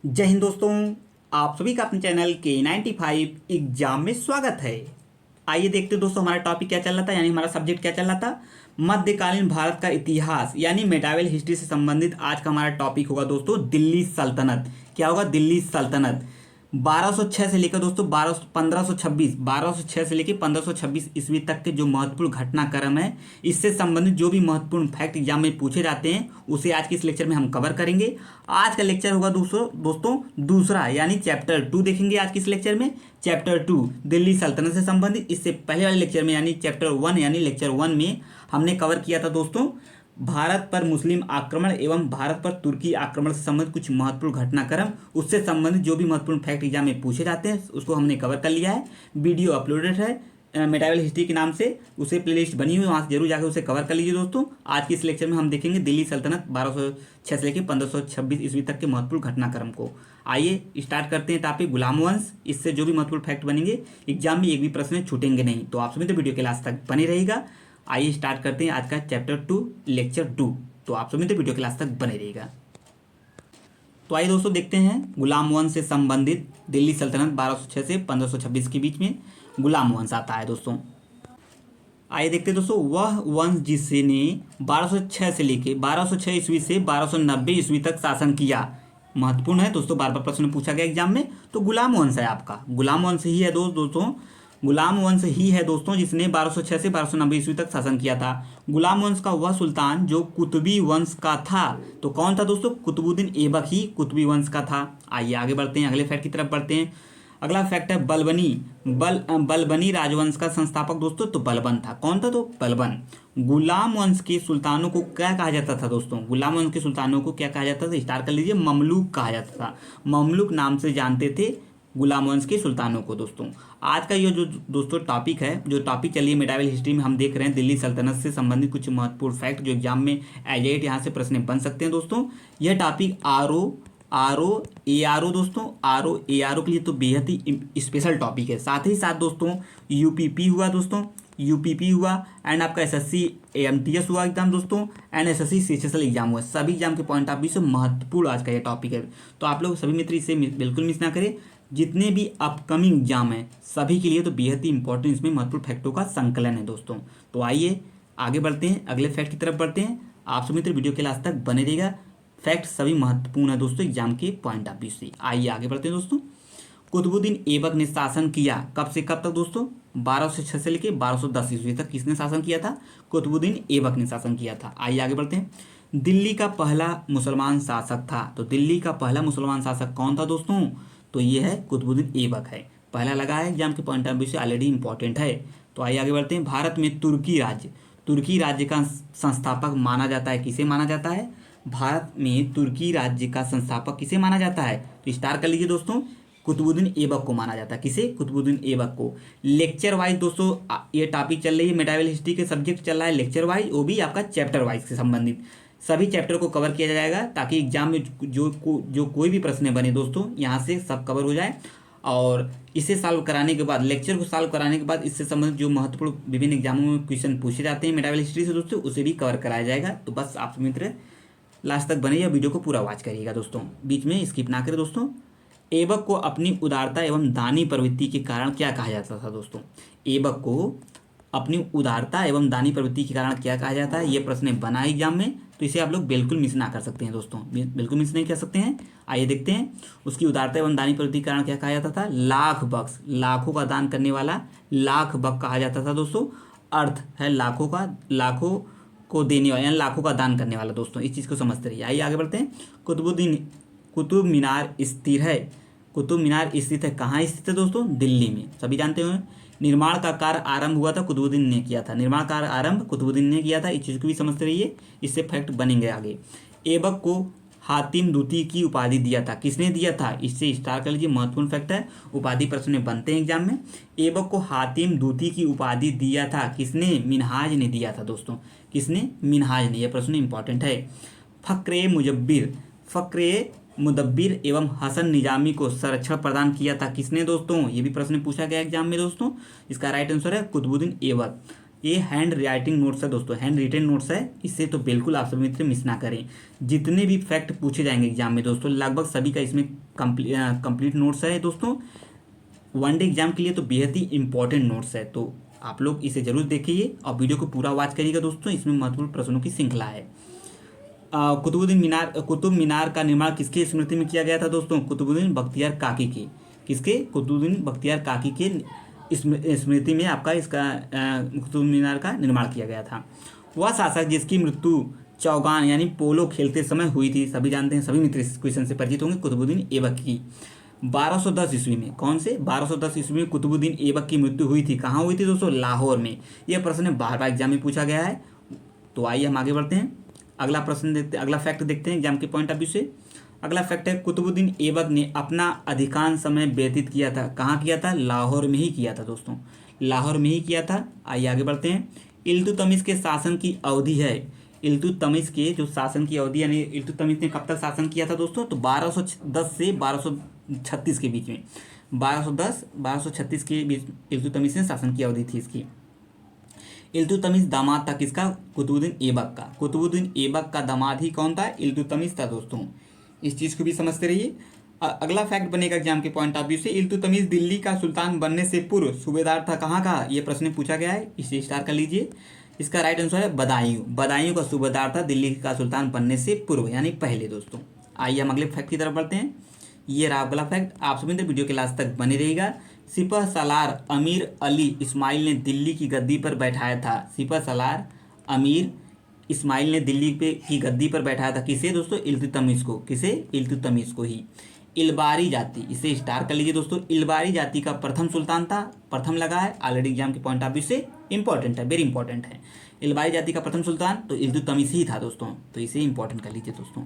जय हिंद दोस्तों। आप सभी का अपने चैनल K95 एग्जाम में स्वागत है। आइए देखते हैं दोस्तों हमारा टॉपिक क्या चल रहा था, यानी हमारा सब्जेक्ट क्या चल रहा था। मध्यकालीन भारत का इतिहास यानी मेडावल हिस्ट्री से संबंधित आज का हमारा टॉपिक होगा दोस्तों दिल्ली सल्तनत। क्या होगा? दिल्ली सल्तनत 1206 से लेकर दोस्तों 1206 से लेकर 1526 ईस्वी तक के जो महत्वपूर्ण घटनाक्रम है, इससे संबंधित जो भी महत्वपूर्ण फैक्ट एग्जाम में पूछे जाते हैं उसे आज के इस लेक्चर में हम कवर करेंगे। आज का लेक्चर होगा दोस्तों दूसरा, यानी चैप्टर 2 देखेंगे आज के इस लेक्चर में। चैप्टर 2 दिल्ली सल्तनत से संबंधित। इससे पहले वाले लेक्चर में यानी चैप्टर 1 यानी लेक्चर 1 में हमने कवर किया था दोस्तों भारत पर मुस्लिम आक्रमण एवं भारत पर तुर्की आक्रमण से संबंधित कुछ महत्वपूर्ण घटनाक्रम, उससे संबंधित जो भी महत्वपूर्ण फैक्ट एग्जाम में पूछे जाते हैं उसको हमने कवर कर लिया है। वीडियो अपलोडेड है मेडावल हिस्ट्री के नाम से, उसे प्लेलिस्ट बनी हुई है, वहाँ से जरूर जाकर उसे कवर कर लीजिए दोस्तों। आज के इस लेक्चर में हम देखेंगे दिल्ली सल्तनत 1206 से लेकर 1526 ईस्वी तक के महत्वपूर्ण घटनाक्रम को। आइए स्टार्ट करते हैं टॉपिक गुलाम वंश। इससे जो भी महत्वपूर्ण फैक्ट बनेंगे एग्जाम में एक भी प्रश्न छूटेंगे नहीं, तो आप सभी तो वीडियो के लास्ट तक बने रहेगा। आइए स्टार्ट करते हैं आज का चैप्टर 2 लेक्चर 2। तो आप सभी तो वीडियो के लास्ट तक बने रहेगा। तो आइए दोस्तों देखते हैं गुलाम वंश से संबंधित दिल्ली सल्तनत 1206 से 1526 के बीच में गुलाम वंश आता है दोस्तों। आइए देखते हैं दोस्तों, वह वंश जिसने 1206 से लेके 1206 ईस्वी से 1290 ईस्वी तक शासन किया। महत्वपूर्ण है दोस्तों, बार बार प्रश्न पूछा गया एग्जाम में। तो गुलाम वंश है आपका, गुलाम वंश ही है दोस्तों गुलाम वंश ही है दोस्तों जिसने 1206 से 1290 ईस्वी तक शासन किया था। गुलाम वंश का वह सुल्तान जो कुतुबी वंश का था। तो कौन था दोस्तों? कुतुबुद्दीन ऐबक ही कुतुबी वंश का था। आइए आगे बढ़ते हैं, अगले फैक्ट की तरफ बढ़ते हैं। अगला फैक्ट है बलबनी राजवंश का संस्थापक दोस्तों तो बलबन था। कौन था? तो बलबन। गुलाम वंश के सुल्तानों को क्या कहा जाता था दोस्तों? गुलाम वंश के सुल्तानों को क्या कहा जाता था? स्टार कर लीजिए, ममलूक कहा जाता था। ममलूक नाम से जानते थे गुलाम वंश के सुल्तानों को दोस्तों। आज का ये जो दोस्तों टॉपिक है, जो टॉपिक चलिए मेडावल हिस्ट्री में हम देख रहे हैं दिल्ली सल्तनत से संबंधित कुछ महत्वपूर्ण फैक्ट जो एग्जाम में एज एट यहाँ से प्रश्न बन सकते हैं दोस्तों। यह टॉपिक आर ओ दोस्तों, आर ओ के लिए तो बेहद ही स्पेशल टॉपिक है। साथ ही साथ दोस्तों यूपीपी हुआ दोस्तों, यूपीपी हुआ एंड आपका एसएससी एमटीएस हुआ एग्जाम दोस्तों, एंड एसएससी सीएचएसएल एग्जाम हुआ। सभी एग्जाम के पॉइंट ऑफ व्यू से महत्वपूर्ण आज का ये टॉपिक है। तो आप लोग सभी मित्र इसे बिल्कुल मिस ना करें। जितने भी अपकमिंग एग्जाम हैं सभी के लिए तो बेहद ही इंपॉर्टेंट इसमें महत्वपूर्ण फैक्टों का संकलन है दोस्तों। तो आइए आगे बढ़ते हैं, अगले फैक्ट की तरफ बढ़ते हैं। आप सभी मित्र वीडियो के लास्ट तक बने रहेगा। फैक्ट सभी महत्वपूर्ण है दोस्तों एग्जाम के पॉइंट ऑफ व्यू से। आइए आगे बढ़ते हैं दोस्तों। कुतुबुद्दीन ऐबक ने शासन किया कब से कब तक दोस्तों? 1206 से लेकर 1210 ईस्वी तक किसने शासन किया था? कुतुबुद्दीन ऐबक ने शासन किया था। आइए आगे बढ़ते हैं। दिल्ली का पहला मुसलमान शासक था। तो दिल्ली का पहला मुसलमान शासक कौन था दोस्तों? तो ये है कुतुबुद्दीन ऐबक है। पहला लगा है एग्जाम के पॉइंट ऑफ व्यू से, ऑलरेडी इंपॉर्टेंट है। तो आइए आगे बढ़ते हैं। भारत में तुर्की राज्य का संस्थापक माना जाता है। किसे माना जाता है? भारत में तुर्की राज्य का संस्थापक किसे माना जाता है? तो स्टार कर लीजिए दोस्तों, कुतुबुद्दीन ऐबक को माना जाता है। किसे? कुतुबुद्दीन ऐबक को। लेक्चर वाइज दोस्तों ये टॉपिक चल रही है, मेडावल हिस्ट्री के सब्जेक्ट चल रहा है लेक्चर वाइज, वो भी आपका चैप्टर वाइज से संबंधित सभी चैप्टर को कवर किया जाएगा, ताकि एग्जाम में जो कोई भी प्रश्न बने दोस्तों यहाँ से सब कवर हो जाए। और इसे सॉल्व कराने के बाद, लेक्चर को सॉल्व कराने के बाद इससे संबंधित जो महत्वपूर्ण विभिन्न एग्जामों में क्वेश्चन पूछे जाते हैं मेडावल हिस्ट्री से दोस्तों, उसे भी कवर कराया जाएगा। तो बस आप मित्र लास्ट तक बने या वीडियो को पूरा वॉच करिएगा दोस्तों, बीच में स्किप ना करें दोस्तों। ऐबक को अपनी उदारता एवं दानी प्रवृत्ति के कारण क्या कहा जाता था दोस्तों? ऐबक को अपनी उदारता एवं दानी प्रवृत्ति के कारण क्या कहा जाता है? ये प्रश्न बना एग्जाम में, तो इसे आप लोग बिल्कुल मिस ना कर सकते हैं दोस्तों, बिल्कुल मिस नहीं कर सकते हैं। आइए देखते हैं, उसकी उदारता एवं दानी प्रवृत्ति के कारण क्या कहा जाता था? लाख बख्श, लाखों का दान करने वाला लाख बख्श कहा जाता था दोस्तों। अर्थ है लाखों का, लाखों को देने वाला यानी लाखों का दान करने वाला दोस्तों, इस चीज़ को समझते रहिए। आइए आगे बढ़ते हैं। कुतुब मीनार स्थिर है। कुतुब मीनार स्थित है, कहाँ स्थित है दोस्तों? दिल्ली में, सभी जानते हुए। निर्माण का कार्य आरंभ हुआ था कुतुबुद्दीन ने किया था। निर्माण कार्य आरंभ कुतुबुद्दीन ने किया था, इस चीज़ को भी समझते रहिए, इससे फैक्ट बनेंगे आगे। ऐबक को हातिम द्वितीय की उपाधि दिया था। किसने दिया था? इससे स्टार कर लीजिए, महत्वपूर्ण फैक्ट है, उपाधि प्रश्न में बनते हैं एग्जाम में। ऐबक को हातिम द्वितीय की उपाधि दिया था किसने? मिनहाज ने दिया था दोस्तों। किसने? मिनहाज ने। यह प्रश्न इंपॉर्टेंट है। फ़क्र मुदब्बिर एवं हसन निजामी को संरक्षण प्रदान किया था किसने दोस्तों? ये भी प्रश्न पूछा गया एग्जाम में दोस्तों। इसका राइट आंसर है कुतुबुद्दीन ऐबक। ये हैंड राइटिंग नोट्स है दोस्तों, हैंड रिटेन नोट्स है, इससे तो बिल्कुल आप सभी मित्र मिस ना करें। जितने भी फैक्ट पूछे जाएंगे एग्जाम में दोस्तों, लगभग सभी का इसमें कंप्लीट नोट्स है दोस्तों। वनडे एग्जाम के लिए तो बेहद ही इंपॉर्टेंट नोट्स है, तो आप लोग इसे जरूर देखिए और वीडियो को पूरा वॉच करिएगा दोस्तों, इसमें महत्वपूर्ण प्रश्नों की श्रृंखला है। कुतुब मीनार का निर्माण किसके स्मृति में किया गया था दोस्तों? कुतुबुद्दीन बख्तियार काकी के, किसके? कुतुबुद्दीन बख्तियार काकी के स्मृति में आपका इसका कुतुब मीनार का निर्माण किया गया था। वह शासक जिसकी मृत्यु चौगान यानी पोलो खेलते समय हुई थी, सभी जानते हैं, सभी मित्र इस क्वेश्चन से परिचित होंगे, कुतुबुद्दीन ऐबक की 1210 ईस्वी में। कौन से? 1210 ईस्वी में कुतुबुद्दीन ऐबक की मृत्यु हुई थी। कहाँ हुई थी दोस्तों? लाहौर में। यह प्रश्न बार बार एग्जाम में पूछा गया है। तो आइए हम आगे बढ़ते हैं, अगला प्रश्न देखते हैं, अगला फैक्ट देखते हैं एग्जाम के पॉइंट ऑफ व्यू से। अगला फैक्ट है, कुतुबुद्दीन ऐबक ने अपना अधिकांश समय व्यतीत किया था, कहाँ किया था? लाहौर में ही किया था दोस्तों, लाहौर में ही किया था। आइए आगे बढ़ते हैं। इल्तुतमिश के शासन की अवधि है, इल्तुतमिश के जो शासन की अवधि यानी इल्तुतमिश ने कब तक शासन किया था दोस्तों? तो 1210 से 1236 के बीच में, 1210 1236 के बीच इल्तुतमिश ने शासन की अवधि थी इसकी। इल्तुतमिश दामाद था किसका? कुतुबुद्दीन ऐबक का। कुतुबुद्दीन ऐबक का दामाद ही कौन था? इल्तुतमिश था दोस्तों, इस चीज़ को भी समझते रहिए। अगला फैक्ट बनेगा एग्जाम के पॉइंट ऑफ व्यू से, इल्तुतमिश दिल्ली का सुल्तान बनने से पूर्व सूबेदार था, कहाँ का? ये प्रश्न पूछा गया है, इसे स्टार कर लीजिए। इसका राइट आंसर है बदायूं, बदायूं का सूबेदार था दिल्ली का सुल्तान बनने से पूर्व यानी पहले दोस्तों। आइए हम अगले फैक्ट की तरफ बढ़ते हैं। ये रहा अगला फैक्ट, आप सभी वीडियो के लास्ट तक बने रहेगा। सिपह सालार अमीर अली इस्माइल ने दिल्ली की गद्दी पर बैठाया था, सिपह सालार अमीर इस्माइल ने दिल्ली पे की गद्दी पर बैठाया था, किसे दोस्तों? इल्तुतमिश को। किसे? इल्तुतमिश को ही। इलबारी जाति, इसे स्टार कर लीजिए दोस्तों, इलबारी जाति का प्रथम सुल्तान था, प्रथम लगा है ऑलरेडी एग्जाम के पॉइंट ऑफ व्यू से इंपॉर्टेंट है, वेरी इंपॉर्टेंट है। इलबारी जाति का प्रथम सुल्तान तो इल्तुतमिश ही था दोस्तों, तो इसे इंपॉर्टेंट कर लीजिए दोस्तों,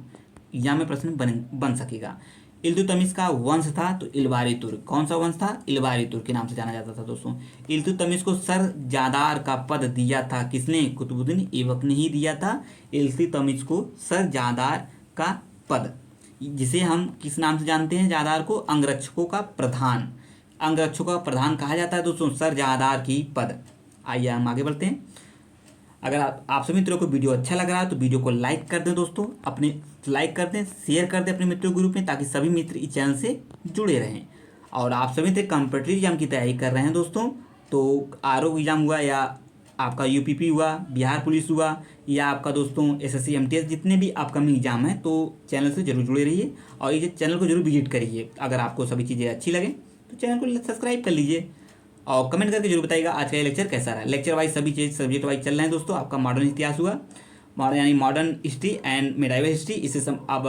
एग्जाम में प्रश्न बन सकेगा। इल्तुतमिश का वंश था तो इलबारी तुर्क, कौन सा वंश था? इलबारी तुर्क के नाम से जाना जाता था दोस्तों। इल्तुतमिश को सरजादार का पद दिया था किसने? कुतुबुद्दीन ऐबक ने ही दिया था इल्तुतमिश को सरजादार का पद, जिसे हम किस नाम से जानते हैं? जादार को अंगरक्षकों का प्रधान, अंगरक्षकों का प्रधान कहा जाता है दोस्तों, सरजादार की पद। आइए हम आगे बढ़ते हैं। अगर आप सभी मित्रों को वीडियो अच्छा लग रहा है तो वीडियो को लाइक कर दें दोस्तों, अपने लाइक कर दें, शेयर कर दें अपने मित्रों ग्रुप में, ताकि सभी मित्र इस चैनल से जुड़े रहें। और आप सभी मित्र कॉम्पिटिटिव एग्जाम की तैयारी कर रहे हैं दोस्तों, तो आरओ एग्जाम हुआ या आपका यूपीपी हुआ, बिहार पुलिस हुआ, या आपका दोस्तों एसएससी एमटीएस, जितने भी अपकमिंग एग्जाम हैं, तो चैनल से जरूर जुड़े रहिए और ये चैनल को जरूर विजिट करिए। अगर आपको सभी चीज़ें अच्छी लगें तो चैनल को सब्सक्राइब कर लीजिए और कमेंट करके जरूर बताइएगा आज का ये लेक्चर कैसा रहा। लेक्चर वाइज सभी चीज़ सब्जेक्ट वाइज चल रहे हैं दोस्तों। आपका मॉडर्न इतिहास हुआ, मॉडर्न यानी modern history and medieval history, इससे अब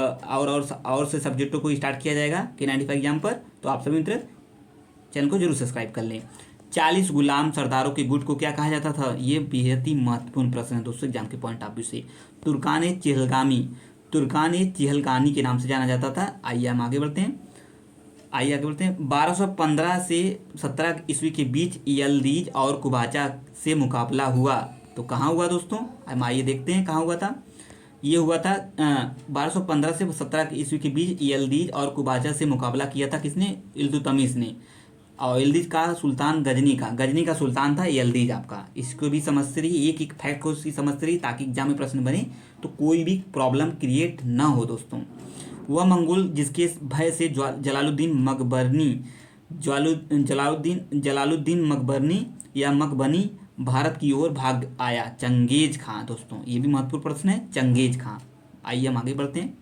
और से सब्जेक्टों को स्टार्ट किया जाएगा K95 एग्जाम पर, तो आप सभी मित्र चैनल को जरूर सब्सक्राइब कर लें। 40 गुलाम सरदारों के गुट को क्या कहा जाता था? ये बेहद ही महत्वपूर्ण प्रश्न है दोस्तों एग्जाम के पॉइंट ऑफ व्यू से। तुर्कान चिहलगानी के नाम से जाना जाता था। आइए हम आगे बढ़ते हैं, 1215 से 17 ईस्वी के बीच यलदीज और कुबाचा से मुकाबला हुआ, तो कहाँ हुआ दोस्तों? हम आइए देखते हैं कहाँ हुआ था। ये हुआ था 1215 से 17 ईस्वी के बीच यलदीज और कुबाचा से मुकाबला किया था किसने? इल्तुतमिश ने। और यलदीज का सुल्तान गजनी का सुल्तान था यलदीज आपका। इसको भी समझते रहिए, एक एक फैक्ट को समझते रहिए, ताकि एग्जाम में प्रश्न बने तो कोई भी प्रॉब्लम क्रिएट ना हो दोस्तों। वह मंगोल जिसके भय से जलालुद्दीन मकबरनी या मकबनी भारत की ओर भाग आया, चंगेज खां दोस्तों, ये भी महत्वपूर्ण प्रश्न है, चंगेज खां। आइए हम आगे बढ़ते हैं,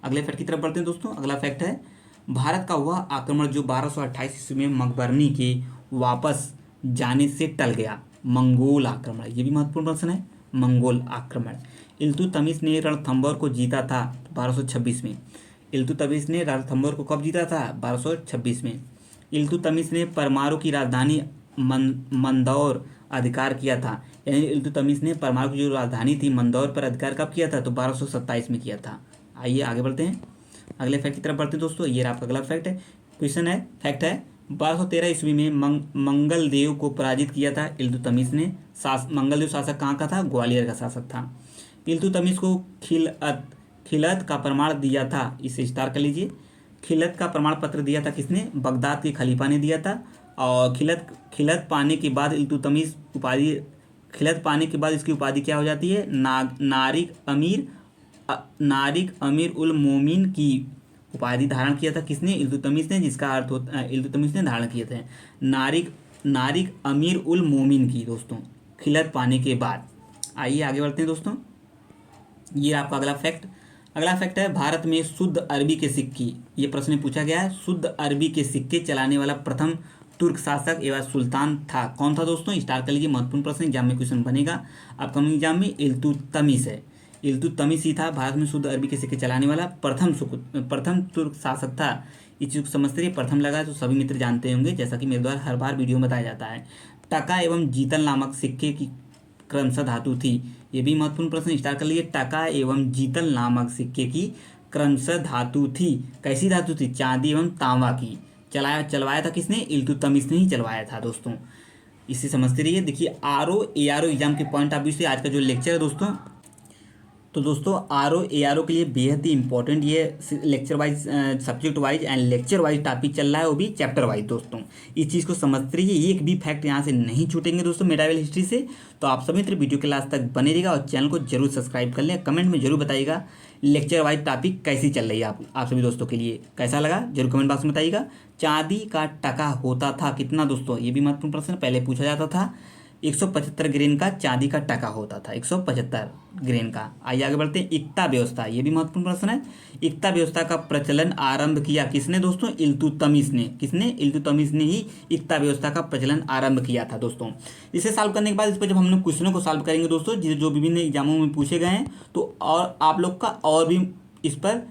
अगले फैक्ट की तरफ बढ़ते हैं दोस्तों। अगला फैक्ट है, भारत का वह आक्रमण जो 1228 ईस्वी में मकबरनी के वापस जाने से टल गया, मंगोल आक्रमण, ये भी महत्वपूर्ण प्रश्न है, मंगोल आक्रमण। इल्तुतमिश ने रणथंभौर को जीता था 1226 में। इल्तुतमिश ने रणथंभौर को कब जीता था? 1226 में। इल्तुतमिश ने परमाणु की राजधानी मंदौर अधिकार किया था, यानी इल्तुतमिश ने परमाणु की जो राजधानी थी मंदौर पर अधिकार कब किया था? तो 1227 में किया था। आइए आगे बढ़ते हैं, अगले फैक्ट की तरफ बढ़ते हैं दोस्तों। ये आपका अगला फैक्ट है, क्वेश्चन है, फैक्ट है, 1213 ईस्वी में मंगलदेव को पराजित किया था इल्तुतमिश ने। मंगलदेव शासक कहाँ का था? ग्वालियर का शासक था। इल्तुतमिश को खिलत का प्रमाण दिया था, इसे स्टार कर लीजिए। खिलत का प्रमाण पत्र दिया था किसने? बगदाद के खलीफा ने दिया था। और खिलत पाने के बाद इल्तुतमिश उपाधि खिलत पाने के बाद इसकी उपाधि क्या हो जाती है? नारिक अमीर उल मोमिन की उपाधि धारण किया था किसने? इल्तुतमिश ने, जिसका अर्थ होता है इल्तुतमिश ने धारण किए थे नारिक नारिक अमीर उल मोमिन की दोस्तों, खिलत पाने के बाद। आइए आगे बढ़ते हैं दोस्तों। ये आपका अगला फैक्ट है, भारत में शुद्ध अरबी के सिक्के, ये प्रश्न पूछा गया है, शुद्ध अरबी के सिक्के चलाने वाला प्रथम तुर्क शासक एवं सुल्तान था, कौन था दोस्तों? स्टार कर लीजिए, महत्वपूर्ण प्रश्न एग्जाम में क्वेश्चन बनेगा अपकमिंग एग्जाम में। इल्तुतमिश है, इल्तुतमिश ही था भारत में शुद्ध अरबी के सिक्के चलाने वाला प्रथम तुर्क शासक था। इस चीज़ को समझते रहिए, प्रथम लगा है तो सभी मित्र जानते होंगे, जैसा कि मेरे द्वारा हर बार वीडियो में बताया जाता है। टका एवं जीतल नामक सिक्के की क्रमशः धातु थी, ये भी महत्वपूर्ण प्रश्न, स्टार कर लिए। टका एवं जीतल नामक सिक्के की क्रमशः धातु थी, कैसी धातु थी? चांदी एवं तांबा की। चलवाया था किसने? इल्तुतमिश ने ही चलवाया था दोस्तों, इसे समझते रहिए। देखिए आरओ एआरओ एग्जाम के पॉइंट ऑफ व्यू से आज का जो लेक्चर है दोस्तों, तो दोस्तों आरओ एआरओ के लिए बेहद ही इंपॉर्टेंट ये lecture wise, subject wise and lecture wise topic चल रहा है, वो भी चैप्टर वाइज दोस्तों। इस चीज़ को समझते रहिए, एक भी फैक्ट यहाँ से नहीं छूटेंगे दोस्तों मेडावल हिस्ट्री से। तो आप सभी मित्र वीडियो के लास्ट तक बने रहिएगा और चैनल को जरूर सब्सक्राइब कर लें। कमेंट में जरूर बताइएगा लेक्चर वाइज टॉपिक कैसी चल रही है आप सभी दोस्तों के लिए, कैसा लगा जरूर कमेंट बॉक्स में बताइएगा। चांदी का टका होता था कितना दोस्तों? ये भी महत्वपूर्ण प्रश्न, पहले पूछा जाता था। 175 ग्रेन का चांदी का टका होता था, 175 ग्रेन का। आइए आगे बढ़ते हैं। इक्ता व्यवस्था, ये भी महत्वपूर्ण प्रश्न है। इक्ता व्यवस्था का प्रचलन आरंभ किया किसने दोस्तों? इल्तुतमिश ने। किसने? इल्तुतमिश ने ही इक्ता व्यवस्था का प्रचलन आरंभ किया था दोस्तों। इसे सॉल्व करने के बाद इस पर जब हम लोग क्वेश्चनों को सॉल्व करेंगे दोस्तों, जो विभिन्न एग्जामों में पूछे गए हैं, तो और आप लोग का और भी इस पर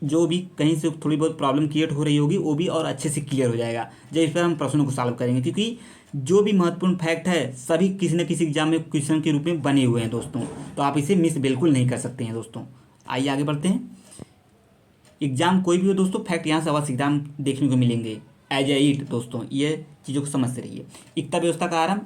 जो भी कहीं से थोड़ी बहुत प्रॉब्लम क्रिएट हो रही होगी, वो भी और अच्छे से क्लियर हो जाएगा जब इस पर हम प्रश्नों को सॉल्व करेंगे। क्योंकि जो भी महत्वपूर्ण फैक्ट है सभी किसी न किसी एग्जाम में क्वेश्चन के रूप में बने हुए हैं दोस्तों, तो आप इसे मिस बिल्कुल नहीं कर सकते हैं दोस्तों। आइए आगे बढ़ते हैं। एग्जाम कोई भी हो दोस्तों, फैक्ट यहाँ से अवश्य एग्जाम देखने को मिलेंगे एज ए इट दोस्तों, ये चीज़ों को समझते रहिए। इक्ता व्यवस्था का आरंभ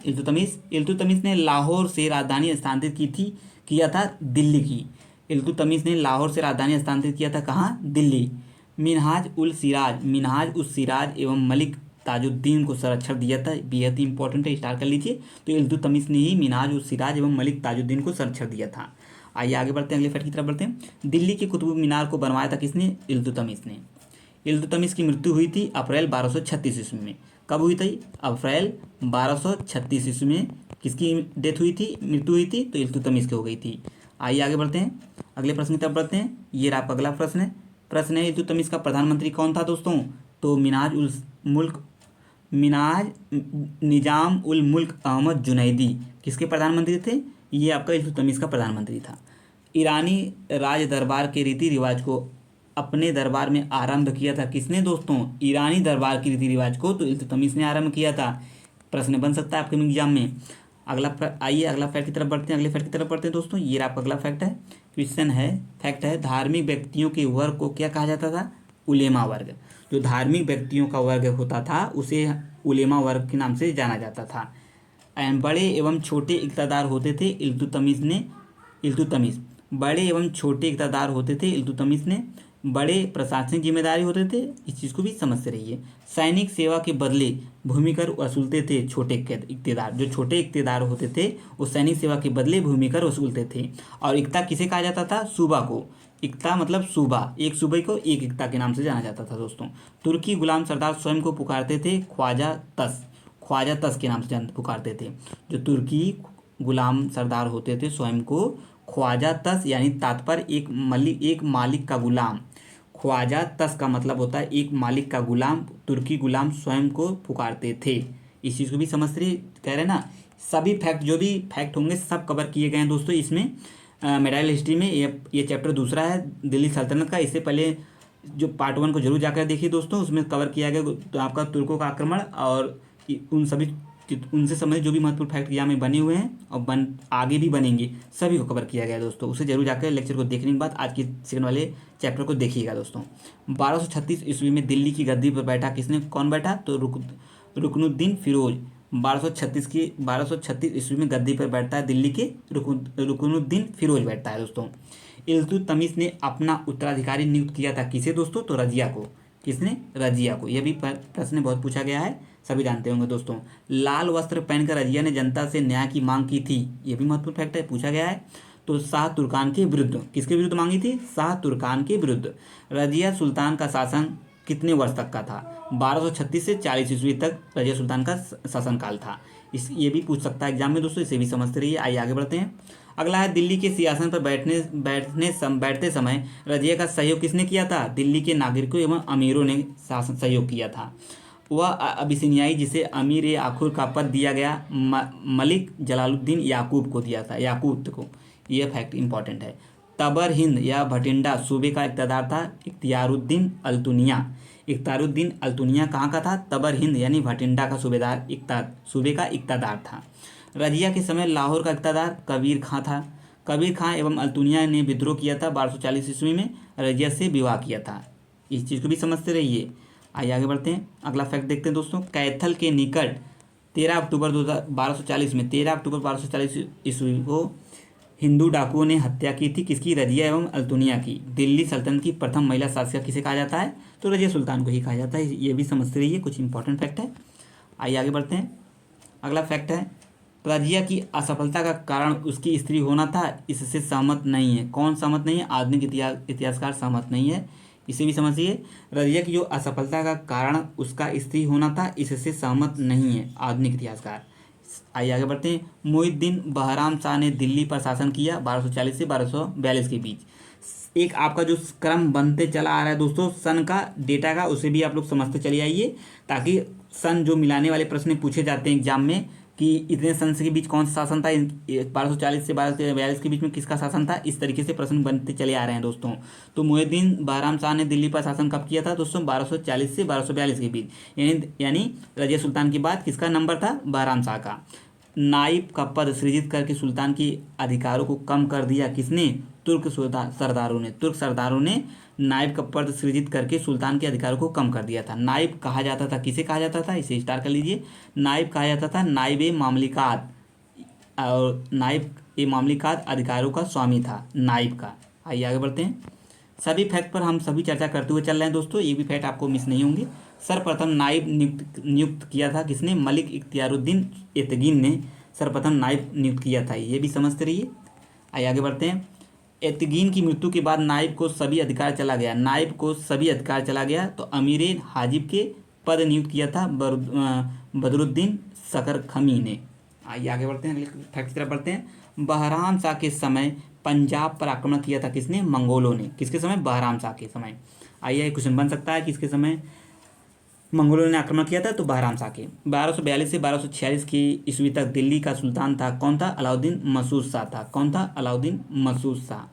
इल्तुतमिश ने लाहौर से राजधानी स्थानांतरित किया था दिल्ली की। इल्तुतमिश ने लाहौर से राजधानी स्थानांतरित किया था कहाँ? दिल्ली। मिनहाज उल सिराज एवं मलिक ताजुद्दीन को संरक्षण दिया था, बेहद ही इंपॉर्टेंट है, स्टार कर लीजिए। तो इल्तुतमिश ने ही मिनहाज उल सिराज एवं मलिक ताजुद्दीन को संरक्षण दिया था। आइए आगे बढ़ते हैं, अगले फैक्ट की तरफ बढ़ते हैं। दिल्ली के कुतुब मीनार को बनवाया था किसने? इल्तुतमिश ने। इल्तुतमिश की मृत्यु हुई थी अप्रैल 1236 ईस्वी में। कब हुई थी? अप्रैल 1236 ईस्वी में किसकी डेथ हुई थी, मृत्यु हुई थी? तो इल्तुतमिश की हो गई थी। आइए आगे बढ़ते हैं, अगले प्रश्न की तरफ बढ़ते हैं। ये आपका अगला प्रश्न है इल्तुतमिश का प्रधानमंत्री कौन था दोस्तों? तो मिनाज निजाम उल मुल्क अहमद जुनैदी किसके प्रधानमंत्री थे? ये आपका इल्तुतमिश का प्रधानमंत्री था। ईरानी राज दरबार के रीति रिवाज को अपने दरबार में आरंभ किया था किसने दोस्तों? ईरानी दरबार के रीति रिवाज को तो इल्तुतमिश ने आरंभ किया था। प्रश्न बन सकता है आपके एग्जाम में। आइए अगला फैक्ट की तरफ बढ़ते हैं, अगले फैक्ट की तरफ बढ़ते हैं दोस्तों। ये आपका अगला फैक्ट है, क्वेश्चन है, फैक्ट है। धार्मिक व्यक्तियों के वर्ग को क्या कहा जाता था? उलेमा वर्ग। जो धार्मिक व्यक्तियों का वर्ग होता था उसे उलेमा वर्ग के नाम से जाना जाता था। बड़े एवं छोटे इक़्तिदार होते थे इल्तुतमिश बड़े एवं छोटे इक़्तिदार होते थे इल्तुतमिश ने। बड़े प्रशासनिक जिम्मेदारी होते थे, इस चीज़ को भी समझते रहिए। सैनिक सेवा के बदले भूमिकर वसूलते थे छोटे इक़्तिदार। जो छोटे इक़्तिदार होते थे वो सैनिक सेवा के बदले भूमिकर वसूलते थे। और इक़्ता किसे कहा जाता था? सूबा को। इक़्ता मतलब सूबा, एक सूबे को एक इक़्ता के नाम से जाना जाता था दोस्तों। तुर्की गुलाम सरदार स्वयं को पुकारते थे ख्वाजा तस के नाम से पुकारते थे। जो तुर्की गुलाम सरदार होते थे स्वयं को ख्वाजा तस, यानी तात्पर्य एक मालिक का गुलाम। ख्वाजा तस का मतलब होता है एक मालिक का गुलाम। तुर्की गुलाम स्वयं को पुकारते थे, इस चीज़ को भी समझ रहे, कह रहे ना। सभी फैक्ट, जो भी फैक्ट होंगे सब कवर किए गए हैं दोस्तों इसमें। मेडावल हिस्ट्री में ये चैप्टर दूसरा है दिल्ली सल्तनत का। इससे पहले जो पार्ट 1 को जरूर जाकर देखिए दोस्तों, उसमें कवर किया गया तो आपका तुर्कों का आक्रमण और उनसे संबंधित जो भी महत्वपूर्ण फैक्ट यहाँ में बने हुए हैं और आगे भी बनेंगे, सभी को कवर किया गया दोस्तों। उसे जरूर जाकर लेक्चर को देखने के बाद आज के सेकंड वाले चैप्टर को देखिएगा दोस्तों। 1236 ईस्वी में दिल्ली की गद्दी पर बैठा किसने? कौन बैठा? तो रुकनुद्दीन फिरोज। 1236 ईस्वी में गद्दी पर बैठता है दिल्ली के रुकनुद्दीन फिरोज बैठता है दोस्तों। इल्तुतमिश ने अपना उत्तराधिकारी नियुक्त किया था किसे दोस्तों? तो रजिया को। किसने? रजिया को। यह भी प्रश्न बहुत पूछा गया है, सभी जानते होंगे दोस्तों। लाल वस्त्र पहनकर रजिया ने जनता से न्याय की मांग की थी, यह भी महत्वपूर्ण फैक्ट है, पूछा गया है। तो शाह तुर्कान के विरुद्ध, किसके विरुद्ध मांगी थी? शाह तुर्कान के विरुद्ध। रजिया सुल्तान का शासन कितने वर्ष तक का था? 1236 से 40 ईस्वी तक रजिया सुल्तान का शासनकाल था। ये भी पूछ सकता है एग्जाम में दोस्तों, इसे भी समझते रहिए। आइए आगे बढ़ते हैं। अगला है, दिल्ली के सिंहासन पर बैठते समय रजिया का सहयोग किसने किया था? दिल्ली के नागरिकों एवं अमीरों ने सहयोग किया था। वह अबिसिनियाई जिसे अमीर ए आखुर का पद दिया गया मलिक जलालुद्दीन याकूब को दिया था, याकूत को। यह फैक्ट इंपॉर्टेंट है। तबर हिंद या भटिंडा सूबे का इक़्तिदार था इख्तियारुद्दीन अल्तुनिया। इख्तियारुद्दीन अल्तुनिया कहाँ का था? तबर हिंद यानी भटिंडा का सूबे का इक़्तिदार था। रजिया के समय लाहौर का इक़्तिदार कबीर खां था। कबीर खां एवं अल्तुनिया ने विद्रोह किया था 1240 ईस्वी में, रजिया से विवाह किया था। इस चीज़ को भी समझते रहिए। आइए आगे बढ़ते हैं, अगला फैक्ट देखते हैं दोस्तों। कैथल के निकट 13 अक्टूबर 1240 में 13 अक्टूबर 1240 ईस्वी को हिंदू डाकुओं ने हत्या की थी, किसकी? रजिया एवं अल्तुनिया की। दिल्ली सल्तनत की प्रथम महिला शासिका किसे कहा जाता है? तो रजिया सुल्तान को ही कहा जाता है। ये भी समझते रहिए, कुछ इंपॉर्टेंट फैक्ट है। आइए आगे बढ़ते हैं, अगला फैक्ट है, रजिया की असफलता का कारण उसकी स्त्री होना था, इससे सहमत नहीं है। कौन सहमत नहीं है? आधुनिक इतिहासकार सहमत नहीं है, इसे भी समझिए। रजिया की जो असफलता का कारण उसका स्त्री होना था, इससे सहमत नहीं है आधुनिक इतिहासकार। आइए आगे बढ़ते हैं। मुहिउद्दीन बहराम शाह ने दिल्ली पर शासन किया 1240 से 1242 के बीच। एक आपका जो क्रम बनते चला आ रहा है दोस्तों सन का, डेटा का, उसे भी आप लोग समझते चले आइए, ताकि सन जो मिलाने वाले प्रश्न पूछे जाते हैं एग्जाम में कि इतने सन के बीच कौन सा शासन था, 1240 से 1242 के बीच में किसका शासन था, इस तरीके से प्रश्न बनते चले आ रहे हैं दोस्तों। तो मुहिउद्दीन बहराम शाह ने दिल्ली पर शासन कब किया था दोस्तों? 1240 से 1242 के बीच। यानी रजिया सुल्तान के बाद किसका नंबर था? बहराम शाह का। नाइब का पद सृजित करके सुल्तान की अधिकारों को कम कर दिया, किसने? तुर्क सरदारों ने। तुर्क सरदारों ने नाइब का पद सृजित करके सुल्तान के अधिकारों को कम कर दिया था। नाइब कहा जाता था, किसे कहा जाता था? इसे स्टार कर लीजिए। नाइब कहा जाता था नाइब ए मामलिकात, और नाइब ए मामलिकात अधिकारों का स्वामी था नाइब का। आइए आगे बढ़ते हैं। सभी फैक्ट पर हम सभी चर्चा करते हुए चल रहे हैं दोस्तों, ये भी फैक्ट आपको मिस नहीं होंगे। सर्वप्रथम नाइब नियुक्त किया था किसने? मलिक इख्तियारुद्दीन एतगीन ने सर्वप्रथम नाइब नियुक्त किया था, ये भी समझते रहिए। आइए आगे बढ़ते हैं। एतगीन की मृत्यु के बाद नाइब को सभी अधिकार चला गया, नाइब को सभी अधिकार चला गया, तो अमीर हाजिब के पद नियुक्त किया था बदरुद्दीन सकरखमी ने। आइए आगे बढ़ते हैं, अगले फैक्ट की तरफ बढ़ते हैं। बहराम शाह के समय पंजाब पर आक्रमण किया था किसने? मंगोलों ने। किसके समय? बहराम शाह के समय। आइए क्वेश्चन बन सकता है किसके समय मंगोलों ने आक्रमण किया था? तो बहराम शाह के। 1242 से 1246 की ईस्वी तक दिल्ली का सुल्तान था कौन था? अलाउद्दीन मसूद शाह था। कौन था? अलाउद्दीन मसूद शाह।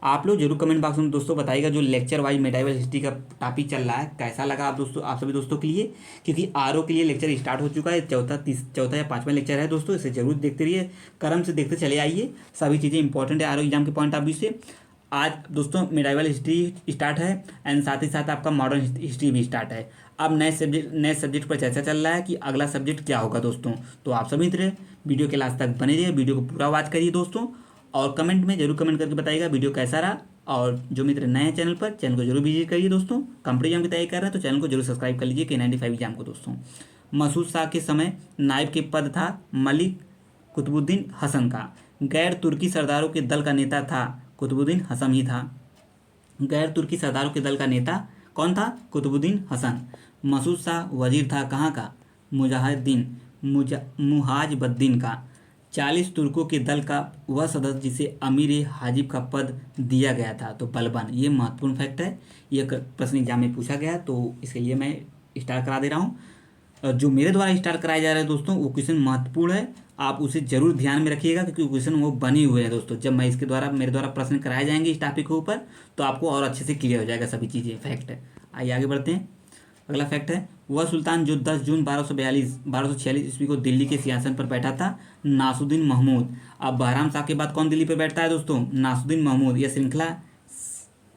आप लोग जरूर कमेंट बॉक्स में दोस्तों बताइएगा जो लेक्चर वाइज मेडाइवल हिस्ट्री का टॉपिक चल रहा है कैसा लगा आप दोस्तों, आप सभी दोस्तों के लिए, क्योंकि आरओ के लिए लेक्चर स्टार्ट हो चुका है, चौथा या पाँचवां लेक्चर है दोस्तों, इसे जरूर देखते रहिए, क्रम से देखते चले आइए, सभी चीज़ें इंपॉर्टेंट है आरओ एग्जाम के पॉइंट ऑफ व्यू से। आज दोस्तों मेडाइवल हिस्ट्री स्टार्ट है एंड साथ ही साथ आपका मॉडर्न हिस्ट्री भी स्टार्ट है। अब नए सब्जेक्ट पर चर्चा चल रहा है कि अगला सब्जेक्ट क्या होगा दोस्तों। तो आप सभी तरह वीडियो के लास्ट तक बने रहिए, वीडियो को पूरा वॉच करिए दोस्तों, और कमेंट में जरूर कमेंट करके बताइएगा वीडियो कैसा रहा। और जो मित्र नए हैं चैनल पर, चैनल को जरूर विजिट करिए दोस्तों। कॉम्पिटिटिव एग्जाम की तैयारी कर रहे हैं तो चैनल को जरूर सब्सक्राइब कर लीजिए K95 एग्जाम को दोस्तों। मसूद शाह के समय नायब के पद था मलिक कुतुबुद्दीन हसन का। गैर तुर्की सरदारों के दल का नेता था कुतुबुद्दीन हसन ही था। गैर तुर्की सरदारों के दल का नेता कौन था? कुतुबुद्दीन हसन। मसूद शाह वजीर था कहाँ का? मुहाजबद्दीन का। 40 तुर्कों के दल का वह सदस्य जिसे अमीर हाजिब का पद दिया गया था, तो बलबन। ये महत्वपूर्ण फैक्ट है, ये प्रश्न एग्जाम में पूछा गया, तो इसके लिए मैं स्टार करा दे रहा हूँ। जो मेरे द्वारा स्टार कराए जा रहे हैं दोस्तों वो क्वेश्चन महत्वपूर्ण है, आप उसे जरूर ध्यान में रखिएगा, क्योंकि क्वेश्चन वो बने हुए हैं दोस्तों। जब मैं इसके द्वारा मेरे द्वारा प्रश्न कराए जाएंगे इस टॉपिक के ऊपर, तो आपको और अच्छे से क्लियर हो जाएगा सभी चीज़ें, फैक्ट है। आइए आगे बढ़ते हैं। अगला फैक्ट है, वह सुल्तान जो 10 जून 1246 ईस्वी को दिल्ली के सिंहासन पर बैठा था, नासुद्दीन महमूद। अब बहराम शाह के बाद कौन दिल्ली पर बैठता है दोस्तों? नासुद्दीन महमूद। यह श्रृंखला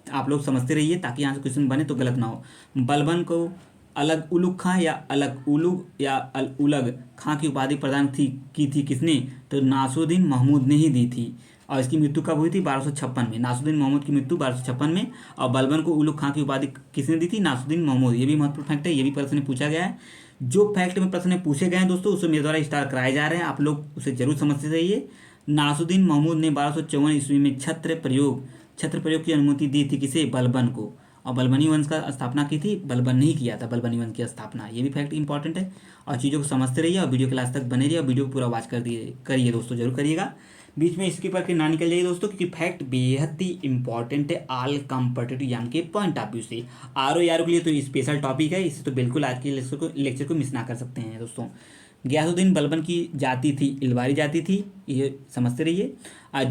आप लोग समझते रहिए ताकि यहाँ से क्वेश्चन बने तो गलत ना हो। बलबन को अलग उलुग खां या अलग उलुग या उलग खां की उपाधि प्रदान की थी किसने? तो नासुद्दीन महमूद ने ही दी थी। और इसकी मृत्यु कब हुई थी? 1256 में। नासुद्दीन महमूद की मृत्यु 1256 में। और बलबन को उलुग खां की उपाधि किसने दी थी? नासुद्दीन महमूद। ये भी महत्वपूर्ण फैक्ट है, ये भी प्रश्न में पूछा गया है। जो फैक्ट में प्रश्न में पूछे गए हैं दोस्तों, उसे मेरे द्वारा स्टार कराए जा रहे हैं, आप लोग उसे जरूर समझते रहिए। नासुद्दीन महमूद ने 1254 ईस्वी में छत्र प्रयोग की अनुमति दी थी किसे? बलबन को। और बलबनी वंश का स्थापना की थी, बलबन नहीं किया था बलबनी वंश की स्थापना। ये भी फैक्ट इंपॉर्टेंट है। और चीज़ों को समझते रहिए और वीडियो क्लास तक बने रहिए और वीडियो को पूरा वॉच करिए दोस्तों, जरूर करिएगा। बीच में स्किप करके ना निकल जाइए दोस्तों, क्योंकि फैक्ट बेहद ही इंपॉर्टेंट है ऑल कॉम्पिटिटिव एग्जाम के पॉइंट ऑफ व्यू से। आर के लिए तो स्पेशल टॉपिक है, इससे तो बिल्कुल आज के लेक्चर को मिस ना कर सकते हैं दोस्तों। गयासुद्दीन बलबन की जाति थी इलबारी जाति थी, ये समझते रहिए। और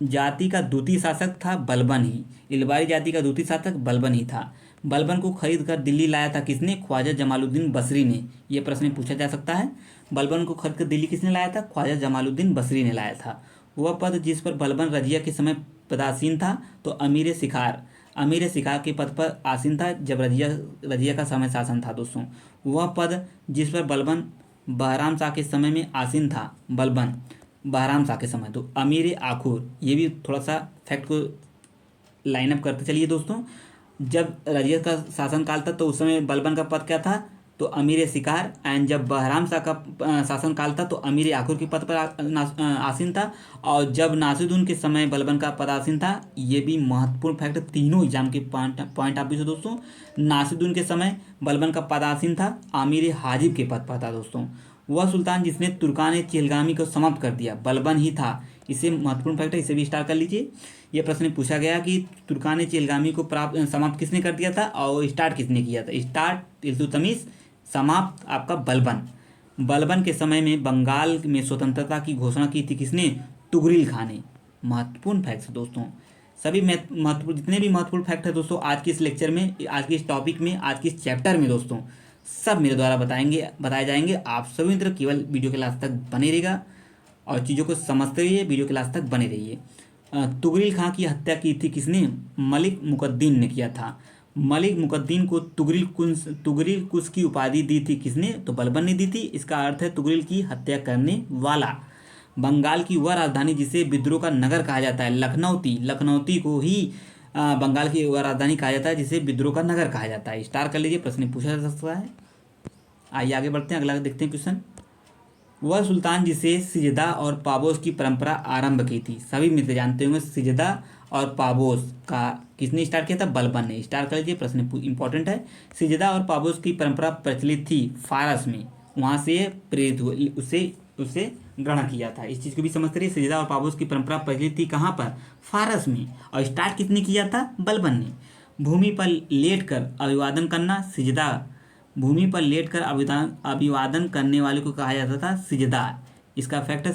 जाति का द्वितीय शासक था बलबन ही। इलबारी जाति का द्वितीय शासक बलबन ही था। बलबन को खरीद कर दिल्ली लाया था किसने? ख्वाजा जमालुद्दीन बसरी ने। यह प्रश्न पूछा जा सकता है। बलबन को खरीद कर दिल्ली किसने लाया था? ख्वाजा जमालुद्दीन बसरी ने लाया था। वह पद जिस पर बलबन रजिया के समय पदासीन था, तो अमीर शिकार के पद पर आसीन था जब रजिया का समय शासन था दोस्तों। वह पद जिस पर बलबन बहराम शाह के समय में आसीन था, बलबन बहराम शाह के समय, तो अमीर आखूर। ये भी थोड़ा सा फैक्ट को लाइनअप करते चलिए दोस्तों। जब रजिया का शासनकाल था तो उस समय बलबन का पद क्या था? तो अमीर शिकार। एंड जब बहराम शाह का शासनकाल था तो अमीर आखुर के पद पर आसीन था। और जब नासिरुद्दीन के समय बलबन का पद आसीन था। ये भी महत्वपूर्ण फैक्ट तीनों एग्जाम के पॉइंट ऑफ व्यू से दोस्तों। नासिरुद्दीन के समय बलबन का पद आसीन था, अमीर हाजिब के पद पर था दोस्तों। वह सुल्तान जिसने तुर्कान चेहलगामी को समाप्त कर दिया, बलबन ही था। इसे महत्वपूर्ण फैक्ट है, इसे भी स्टार कर लीजिए। यह प्रश्न पूछा गया कि तुर्कान चेहलगामी को समाप्त किसने कर दिया था और स्टार्ट किसने किया था? स्टार्ट इल्तुतमिश, समाप्त आपका बलबन। बलबन के समय में बंगाल में स्वतंत्रता की घोषणा की थी किसने? तुगरिल खान ने। महत्वपूर्ण फैक्ट्स दोस्तों, सभी महत्वपूर्ण जितने भी महत्वपूर्ण फैक्ट है दोस्तों आज के इस लेक्चर में, आज के इस टॉपिक में, आज के इस चैप्टर में दोस्तों, सब मेरे द्वारा बताए जाएंगे। आप सभी मित्र केवल वीडियो के लास्ट तक बने रहिएगा और चीज़ों को समझते रहिए, वीडियो के लास्ट तक बने रहिए। तुगरिल खां की हत्या की थी किसने? मलिक मुकद्दीन ने किया था। मलिक मुकद्दीन को तुगरिल कुश की उपाधि दी थी किसने? तो बलबन ने दी थी। इसका अर्थ है तुगरिल की हत्या करने वाला। बंगाल की वह राजधानी जिसे विद्रोह का नगर कहा जाता है, लखनऊती को ही बंगाल की वह राजधानी कहा जाता है जिसे विद्रोह का नगर कहा जाता है। स्टार कर लीजिए, प्रश्न पूछा जा सकता है। आइए आगे बढ़ते हैं, अगला देखते हैं क्वेश्चन। वह सुल्तान जिसे सिजदा और पाबोस की परंपरा आरंभ की थी। सभी मित्र जानते होंगे सिजदा और पाबोस का किसने स्टार्ट किया था? बलबन ने। स्टार्ट कर लीजिए, प्रश्न इंपॉर्टेंट है। सिजदा और पाबोस की परंपरा प्रचलित थी फारस में, वहाँ से प्रेरित हुए, उसे ग्रहण किया था। इस चीज़ को भी समझते रहिए। सिजदा और पाबोस की परंपरा प्रचलित थी कहाँ पर? फारस में। और स्टार्ट किसने किया था? बलबन ने। भूमि पर लेटकर अभिवादन करना, सिजदा। भूमि पर लेटकर अभिवादन करने वाले को कहा जाता था सिजदा। इसका फैक्ट है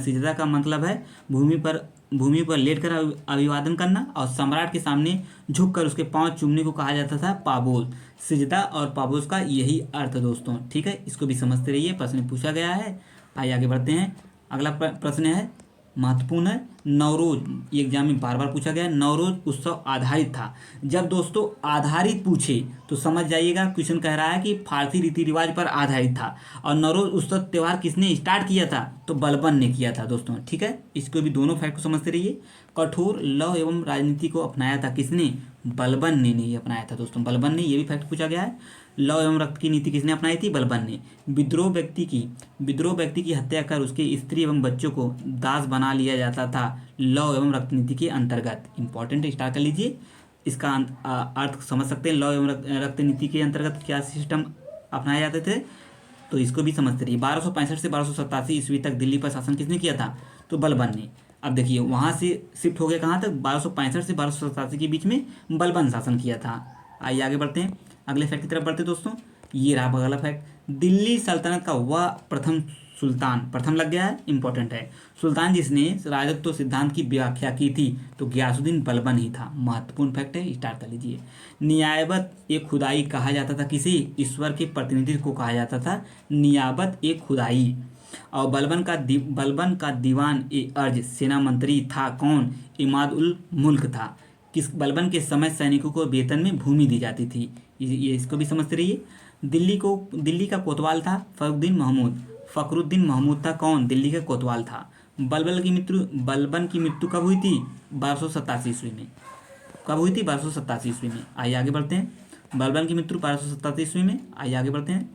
सिजदा का मतलब है भूमि पर लेटकर अभिवादन करना, और सम्राट के सामने झुककर उसके पांव चूमने को कहा जाता था पाबोस। सिजदा और पाबोस का यही अर्थ दोस्तों, ठीक है। इसको भी समझते रहिए, प्रश्न पूछा गया है। आइए आगे बढ़ते हैं। अगला प्रश्न है, महत्वपूर्ण है। नवरोज, ये एग्जाम में बार बार पूछा गया है। नवरोज उत्सव आधारित था। जब दोस्तों आधारित पूछे तो समझ जाइएगा क्वेश्चन कह रहा है कि फारसी रीति रिवाज पर आधारित था। और नवरोज उत्सव त्यौहार किसने स्टार्ट किया था? तो बलबन ने किया था दोस्तों, ठीक है। इसको भी दोनों फैक्ट को समझते रहिए। कठोर लौ एवं राजनीति को अपनाया था किसने? बलबन ने नहीं अपनाया था दोस्तों, बलबन ने। ये भी फैक्ट पूछा गया है। लौ एवं रक्त की नीति किसने अपनाई थी? बलबन ने। विद्रोह व्यक्ति की हत्या कर उसके स्त्री एवं बच्चों को दास बना लिया जाता था लौ एवं रक्त नीति के अंतर्गत। इंपॉर्टेंट, स्टार्ट कर लीजिए। इसका अर्थ समझ सकते हैं। लौ एवं रक्त नीति के अंतर्गत क्या सिस्टम अपनाए जाते थे, तो इसको भी समझते रहिए। 1265 से 1287 ईस्वी तक दिल्ली पर शासन किसने किया था? तो बलबन ने। अब देखिए वहाँ से शिफ्ट हो गया कहाँ तक? 1265 से 1287 के बीच में बलबन शासन किया था। आइए आगे बढ़ते हैं, अगले फैक्ट की तरफ बढ़ते दोस्तों। ये रहा अगला फैक्ट। दिल्ली सल्तनत का वह प्रथम सुल्तान, प्रथम लग गया है, इंपॉर्टेंट है। सुल्तान जिसने राजत्व सिद्धांत की व्याख्या की थी तो गयासुद्दीन बलबन ही था। महत्वपूर्ण फैक्ट है, स्टार्ट कर लीजिए। न्यायबत ए खुदाई कहा जाता था किसे? ईश्वर के प्रतिनिधित्व को कहा जाता था नियाबत ए खुदाई। और बलबन का दीवान ए अर्ज सेना मंत्री था कौन? इमाद उल मुल्क था। बलबन के समय सैनिकों को वेतन में भूमि दी जाती थी। ये इसको भी समझते रहिए। दिल्ली का कोतवाल था फखरुद्दीन महमूद था कौन? दिल्ली का कोतवाल था। बलबन की मृत्यु कब हुई थी? 1287 ईस्वी में। कब हुई थी? 1287 ईस्वी में। आइए आगे बढ़ते हैं। बलबन की मृत्यु 1287 ईस्वी में। आइए आगे बढ़ते हैं।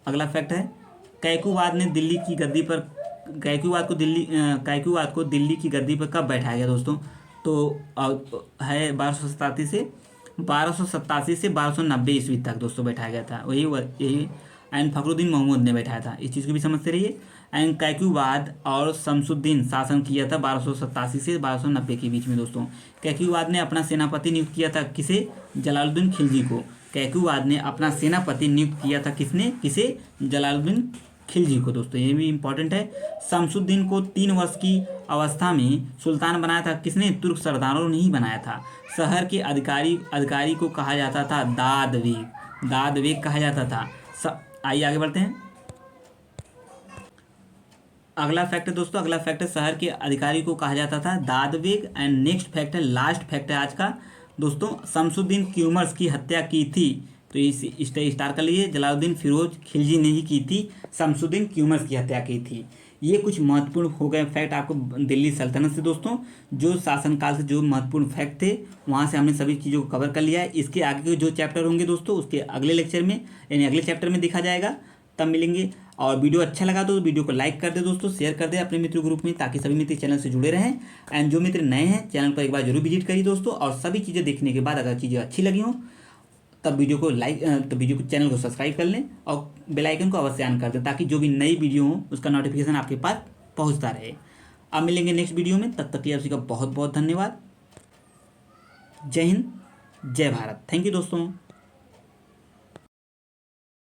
अगला फैक्ट है, कैकुवाद ने दिल्ली की गद्दी पर कैकुवाद को दिल्ली की गद्दी पर कब बैठाया गया दोस्तों? तो है 1287 से 1290 ईस्वी तक दोस्तों बैठाया गया था। यही एंड फखरुद्दीन महमूद ने बैठाया था। इस चीज़ को भी समझते रहिए। एंड कैकुवाद और शमसुद्दीन शासन किया था 1287 से 1290 के बीच में दोस्तों। कैकुवाद ने अपना सेनापति नियुक्त किया था किसे? जलालुद्दीन खिलजी को। कैकुवाद ने अपना सेनापति नियुक्त किया था किसे? जलालुद्दीन खिलजी को दोस्तों। ये भी इंपॉर्टेंट है। शमसुद्दीन को 3 वर्ष की अवस्था में सुल्तान बनाया था किसने? तुर्क सरदारों ने ही बनाया था। शहर के अधिकारी को कहा जाता था दादवेग कहा जाता था। आइए आगे बढ़ते हैं। अगला फैक्ट है दोस्तों, अगला फैक्ट है शहर के अधिकारी को कहा जाता था दादवेग। एंड नेक्स्ट फैक्ट है, लास्ट फैक्ट है आज का दोस्तों, शमसुद्दीन क्यूमर्स की हत्या की थी। तो इस स्टार कर लिए, जलालुद्दीन फिरोज खिलजी ने ही की थी, शमसुद्दीन क्यूमर्स की हत्या की थी। ये कुछ महत्वपूर्ण हो गए फैक्ट आपको दिल्ली सल्तनत से दोस्तों। जो शासनकाल से जो महत्वपूर्ण फैक्ट थे वहाँ से हमने सभी चीज़ों को कवर कर लिया है। इसके आगे के जो चैप्टर होंगे दोस्तों उसके अगले लेक्चर में यानी अगले चैप्टर में दिखा जाएगा, तब मिलेंगे। और वीडियो अच्छा लगा तो वीडियो को लाइक कर दे दोस्तों, शेयर कर दे अपने मित्र ग्रुप में, ताकि सभी मित्र चैनल से जुड़े रहें। एंड जो मित्र नए हैं चैनल पर एक बार जरूर विजिट करिए दोस्तों। और सभी चीज़ें देखने के बाद अगर चीज़ें अच्छी लगी हों तब वीडियो को चैनल को सब्सक्राइब कर लें और बेल आइकन को अवश्य ऑन कर दें, ताकि जो भी नई वीडियो हो उसका नोटिफिकेशन आपके पास पहुंचता रहे। अब मिलेंगे नेक्स्ट वीडियो में, तब तक के लिए आप सभी का बहुत बहुत धन्यवाद। जय हिंद, जय भारत। थैंक यू दोस्तों।